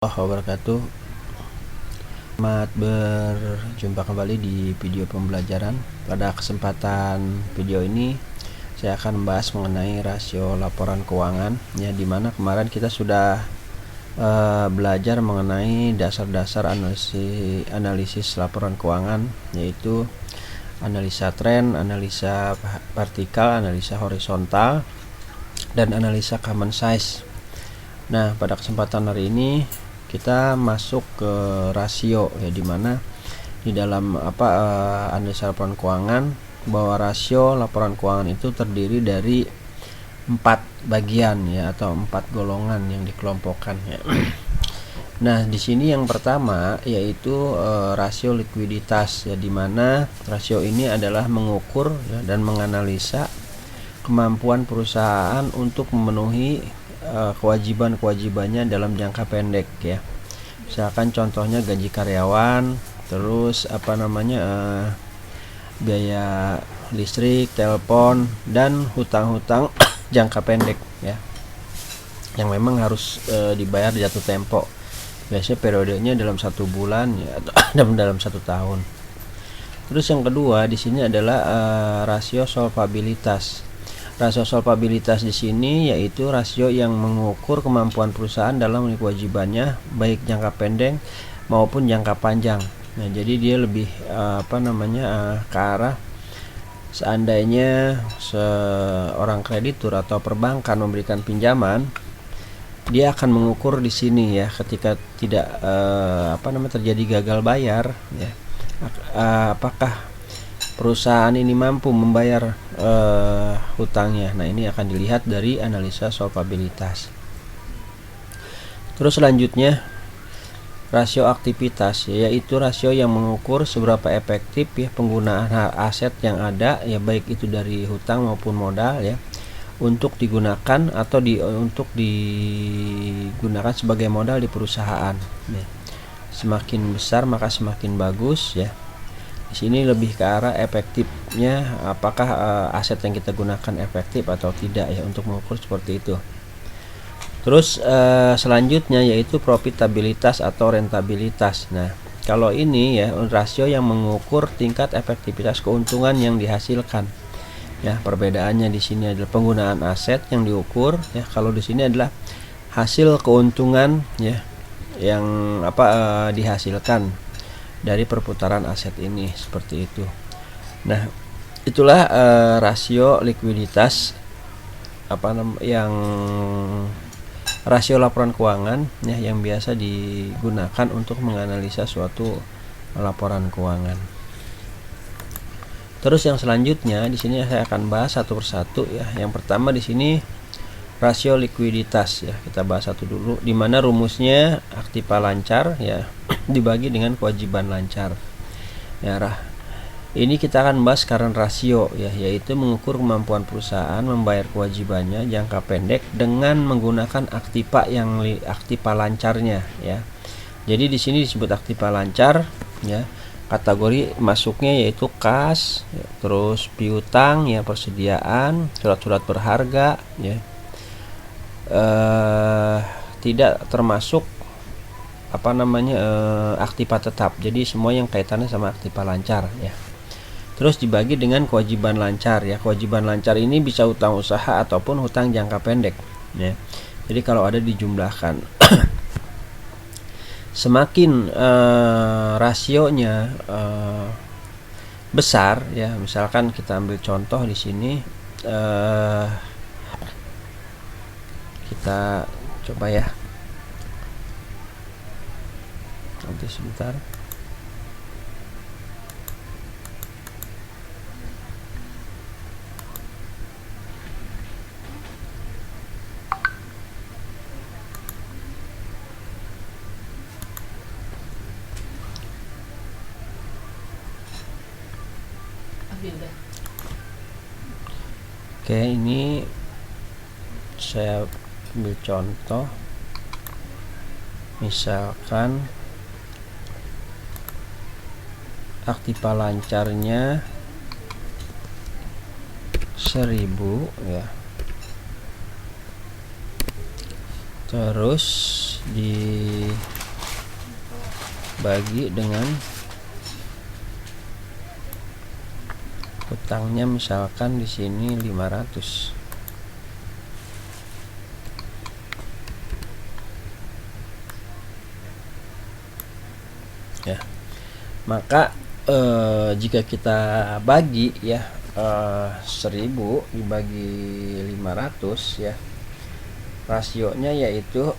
Wabarakatuh. Selamat berjumpa kembali di video pembelajaran. Pada kesempatan video ini saya akan membahas mengenai rasio laporan keuangan, ya, dimana kemarin kita sudah belajar mengenai dasar-dasar analisis laporan keuangan, yaitu analisa tren, analisa vertikal, analisa horizontal, dan analisa common size. Nah, pada kesempatan hari ini kita masuk ke rasio, ya, dimana di dalam analisa laporan keuangan bahwa rasio laporan keuangan itu terdiri dari 4 bagian, ya, atau 4 golongan yang dikelompokkan, ya. Nah, di sini yang pertama yaitu rasio likuiditas, ya, dimana rasio ini adalah mengukur, ya, dan menganalisa kemampuan perusahaan untuk memenuhi kewajiban-kewajibannya dalam jangka pendek, ya. Misalkan contohnya gaji karyawan, terus biaya listrik, telepon, dan hutang-hutang jangka pendek, ya, yang memang harus dibayar jatuh tempo. Biasanya periodenya dalam 1 bulan, ya, atau dalam 1 tahun. Terus yang kedua di sini adalah rasio solvabilitas. Rasio solvabilitas di sini yaitu rasio yang mengukur kemampuan perusahaan dalam memenuhi kewajibannya baik jangka pendek maupun jangka panjang. Nah, jadi dia lebih ke arah seandainya seorang kreditur atau perbankan memberikan pinjaman, dia akan mengukur di sini, ya, ketika tidak terjadi gagal bayar, ya, apakah perusahaan ini mampu membayar hutangnya. Nah, ini akan dilihat dari analisa solvabilitas. Terus selanjutnya rasio aktivitas, yaitu rasio yang mengukur seberapa efektif, ya, penggunaan aset yang ada, ya, baik itu dari hutang maupun modal, ya, untuk digunakan atau untuk digunakan sebagai modal di perusahaan, ya. Semakin besar maka semakin bagus, ya. Di sini lebih ke arah efektifnya, apakah aset yang kita gunakan efektif atau tidak, ya, untuk mengukur seperti itu. Terus selanjutnya yaitu profitabilitas atau rentabilitas. Nah, kalau ini, ya, rasio yang mengukur tingkat efektivitas keuntungan yang dihasilkan. Ya, perbedaannya di sini adalah penggunaan aset yang diukur, ya. Kalau di sini adalah hasil keuntungan, ya, yang dihasilkan dari perputaran aset ini, seperti itu. Nah, itulah rasio likuiditas, rasio laporan keuangan, ya, yang biasa digunakan untuk menganalisa suatu laporan keuangan. Terus yang selanjutnya di sini saya akan bahas satu persatu, ya. Yang pertama di sini rasio likuiditas, ya, kita bahas satu dulu, di mana rumusnya aktiva lancar, ya, dibagi dengan kewajiban lancar, ya. Ini kita akan bahas current rasio, ya, yaitu mengukur kemampuan perusahaan membayar kewajibannya jangka pendek dengan menggunakan aktiva lancarnya, ya. Jadi di sini disebut aktiva lancar, ya. Kategori masuknya yaitu kas, ya, terus piutang, ya, persediaan, surat-surat berharga, ya. Tidak termasuk aktiva tetap. Jadi semua yang kaitannya sama aktiva lancar, ya. Terus dibagi dengan kewajiban lancar, ya. Kewajiban lancar ini bisa hutang usaha ataupun hutang jangka pendek, ya. Jadi kalau ada dijumlahkan. Semakin rasionya besar, ya, misalkan kita ambil contoh di sini, kita coba, ya, nanti sebentar. Oke, ini saya ambil contoh, misalkan aktiva lancarnya 1000, ya. terus dibagi dengan hutangnya, misalkan di sini 500. Ya, maka jika kita bagi ya 1000 dibagi 500 ya, rasionya yaitu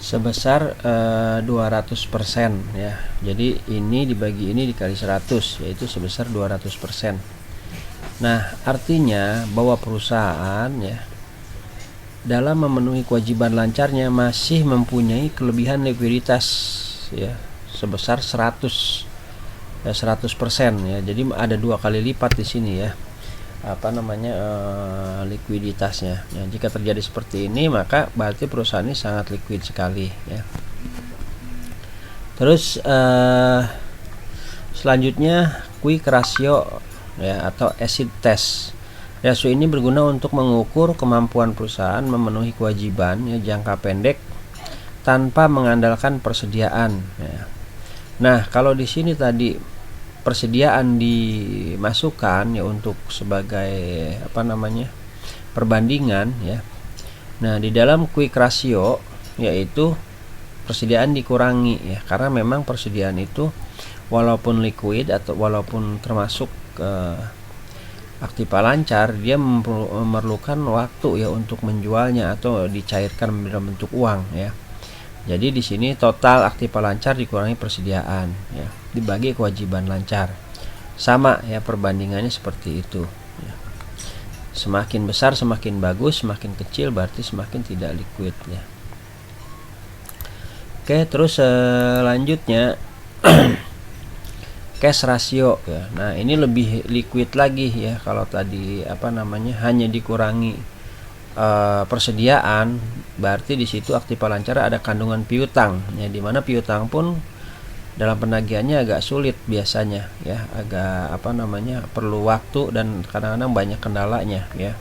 sebesar 200% ya. Jadi ini dibagi ini dikali 100 yaitu sebesar 200%. Nah, artinya bahwa perusahaan ya dalam memenuhi kewajiban lancarnya masih mempunyai kelebihan likuiditas ya sebesar 100% ya. Jadi ada 2 kali lipat di sini ya likuiditasnya. Ya, jika terjadi seperti ini maka berarti perusahaan ini sangat liquid sekali ya. Terus selanjutnya quick ratio ya atau acid test. Rasio ini berguna untuk mengukur kemampuan perusahaan memenuhi kewajiban ya jangka pendek tanpa mengandalkan persediaan ya. Nah, kalau di sini tadi persediaan dimasukkan ya untuk sebagai perbandingan ya. Nah, di dalam quick ratio yaitu persediaan dikurangi ya, karena memang persediaan itu walaupun liquid atau walaupun termasuk aktiva lancar, dia memerlukan waktu ya untuk menjualnya atau dicairkan dalam bentuk uang ya. Jadi di sini total aktiva lancar dikurangi persediaan ya, dibagi kewajiban lancar. Sama ya perbandingannya seperti itu ya. Semakin besar semakin bagus, semakin kecil berarti semakin tidak liquid ya. Oke, terus selanjutnya cash ratio ya. Nah, ini lebih liquid lagi ya. Kalau tadi hanya dikurangi persediaan, berarti di situ aktiva lancar ada kandungan piutang ya, dimana piutang pun dalam penagihannya agak sulit biasanya ya, agak perlu waktu dan kadang-kadang banyak kendalanya ya.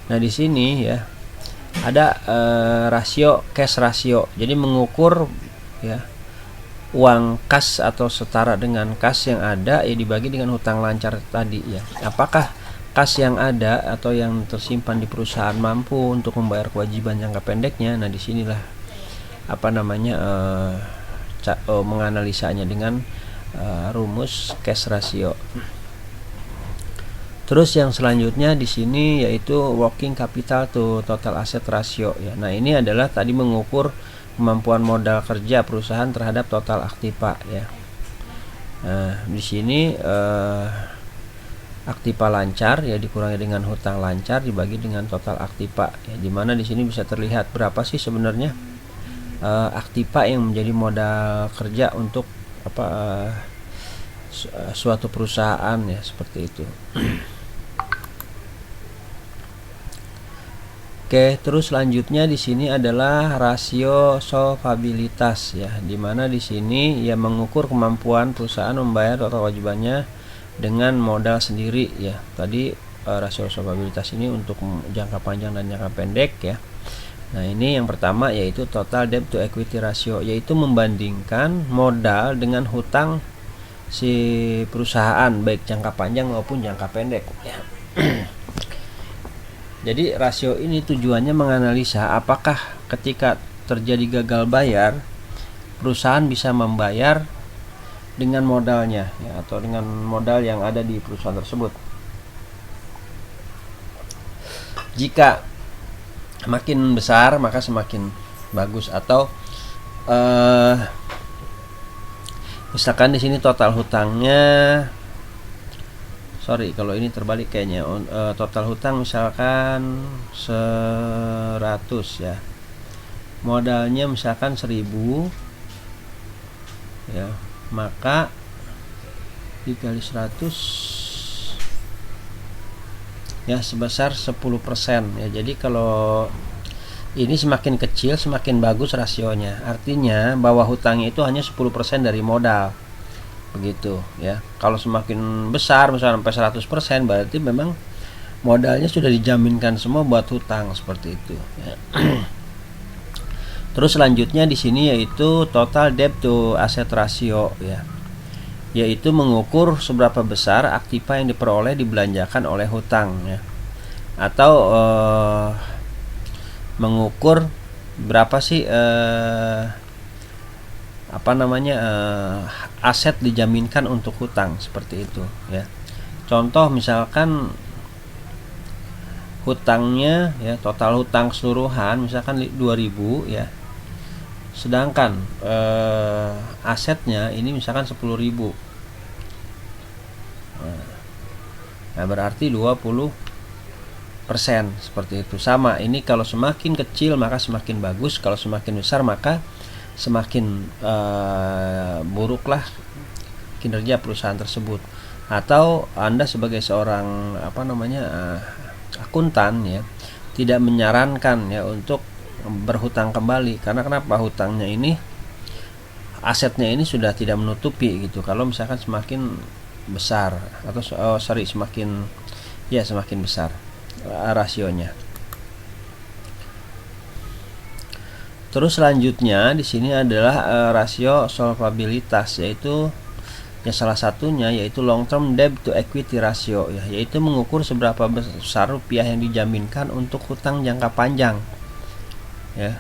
Nah, di sini ya ada rasio cash ratio, jadi mengukur ya uang kas atau setara dengan kas yang ada ya dibagi dengan hutang lancar tadi ya. Apakah kas yang ada atau yang tersimpan di perusahaan mampu untuk membayar kewajiban jangka pendeknya? Nah, disinilah menganalisanya dengan rumus cash ratio. Terus yang selanjutnya di sini yaitu working capital to total asset ratio ya. Nah, ini adalah tadi mengukur kemampuan modal kerja perusahaan terhadap total aktiva ya. Nah, di sini aktiva lancar ya dikurangi dengan hutang lancar dibagi dengan total aktiva ya, dimana di sini bisa terlihat berapa sih sebenarnya aktiva yang menjadi modal kerja untuk suatu perusahaan ya, seperti itu. Oke, terus selanjutnya di sini adalah rasio solvabilitas ya, dimana di sini ya mengukur kemampuan perusahaan membayar total kewajibannya dengan modal sendiri ya. Tadi rasio solvabilitas ini untuk jangka panjang dan jangka pendek ya. Nah, ini yang pertama yaitu total debt to equity ratio, yaitu membandingkan modal dengan hutang si perusahaan baik jangka panjang maupun jangka pendek ya. Jadi rasio ini tujuannya menganalisa apakah ketika terjadi gagal bayar perusahaan bisa membayar dengan modalnya ya, atau dengan modal yang ada di perusahaan tersebut. Jika makin besar maka semakin bagus, atau misalkan di sini total hutangnya, kalau ini terbalik kayaknya, total hutang misalkan 100 ya, modalnya misalkan 1000 ya, maka dikali 100 ya sebesar 10% ya. Jadi kalau ini semakin kecil semakin bagus rasionya. Artinya bahwa hutangnya itu hanya 10% dari modal. Begitu ya. Kalau semakin besar misalnya sampai 100% berarti memang modalnya sudah dijaminkan semua buat hutang seperti itu ya. Terus selanjutnya di sini yaitu total debt to asset ratio ya. Yaitu mengukur seberapa besar aktiva yang diperoleh dibelanjakan oleh hutang ya. Atau mengukur berapa sih aset dijaminkan untuk hutang seperti itu ya. Contoh misalkan hutangnya ya, total hutang keseluruhan misalkan 2000 ya. Sedangkan asetnya ini misalkan 10.000. Nah, berarti 20% seperti itu. Sama, ini kalau semakin kecil maka semakin bagus, kalau semakin besar maka semakin buruklah kinerja perusahaan tersebut. Atau Anda sebagai seorang akuntan ya, tidak menyarankan ya untuk berhutang kembali. Karena kenapa? Hutangnya ini, asetnya ini sudah tidak menutupi gitu. Kalau misalkan semakin besar atau semakin besar rasionya. Terus selanjutnya di sini adalah rasio solvabilitas, yaitu ya salah satunya yaitu long term debt to equity ratio ya, yaitu mengukur seberapa besar rupiah yang dijaminkan untuk hutang jangka panjang ya.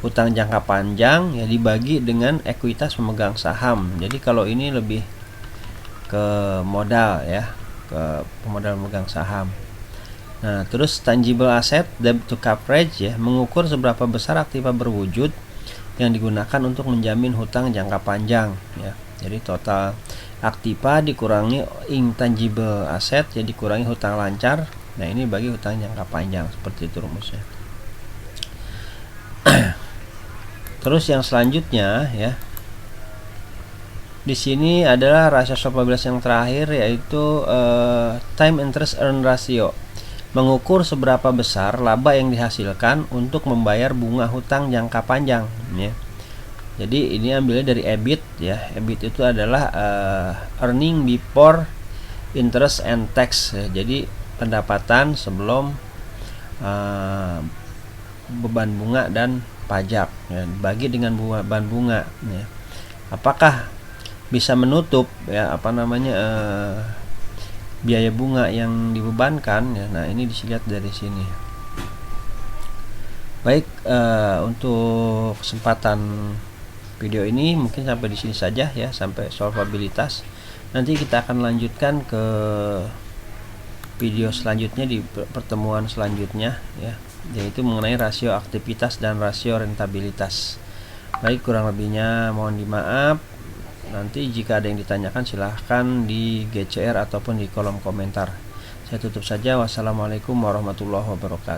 Hutang jangka panjang ya dibagi dengan ekuitas pemegang saham. Jadi kalau ini lebih ke modal ya, ke pemodal memegang saham. Nah, terus tangible asset debt to coverage ya, mengukur seberapa besar aktiva berwujud yang digunakan untuk menjamin hutang jangka panjang ya. Jadi total aktiva dikurangi intangible asset ya, dikurangi hutang lancar. Nah, ini bagi hutang jangka panjang, seperti itu rumusnya. Terus yang selanjutnya ya, di sini adalah rasio solvabilitas yang terakhir, yaitu time interest earn ratio, mengukur seberapa besar laba yang dihasilkan untuk membayar bunga hutang jangka panjang ya. Jadi ini ambilnya dari EBIT ya. EBIT itu adalah earning before interest and tax ya. Jadi pendapatan sebelum beban bunga dan pajak ya, bagi dengan beban bunga ya. Apakah bisa menutup ya biaya bunga yang dibebankan ya. Nah, ini dilihat dari sini. Baik, untuk kesempatan video ini mungkin sampai di sini saja ya, sampai solvabilitas. Nanti kita akan lanjutkan ke video selanjutnya di pertemuan selanjutnya ya, yaitu mengenai rasio aktivitas dan rasio rentabilitas. Baik, kurang lebihnya mohon dimaaf. Nanti jika ada yang ditanyakan silahkan di GCR ataupun di kolom komentar. Saya tutup saja. Wassalamualaikum warahmatullahi wabarakatuh.